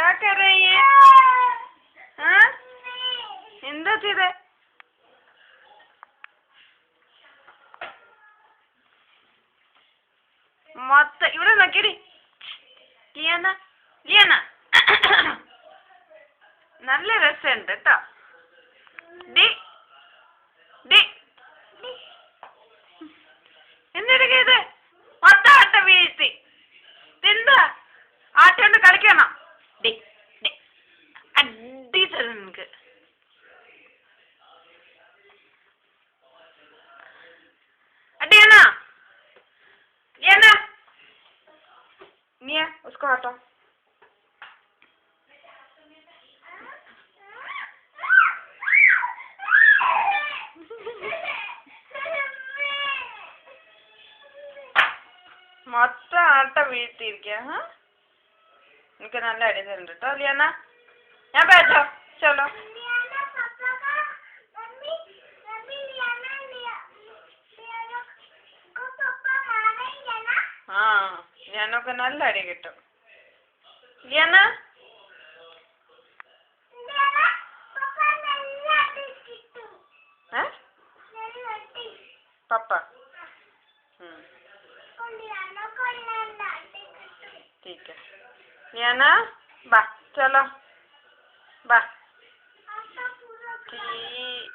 क्या कर रही है? हाँ എന്താ ചെയ്തേ? മൊത്തം ഇവിടെ നോക്കിയടി. ലിയാന ലിയാന നല്ല രസമുണ്ട് കേട്ടോ. ഡി ഡി എന്തെടുക്ക ഇത്? മൊത്തം ആട്ട വീഴ്ത്തി. എന്താ ആട്ടോണ്ട് കളിക്കണം? ഡി ഡി അടി തരും നിനക്ക്. अडियाना लियाना निया उसको हटा. മൊത്തം ആട്ട വീഴ്ത്തിയിരിക്കുക. എനിക്ക് നല്ല അടി തരുന്നുണ്ട് കേട്ടോ ലിയാന. ഞാൻ बैठो चलो. हाँ लियानो को നല്ല അടി കിട്ടും. ലിയാന പപ്പ ठीक है. लियाना बा चलो बा. ठीक.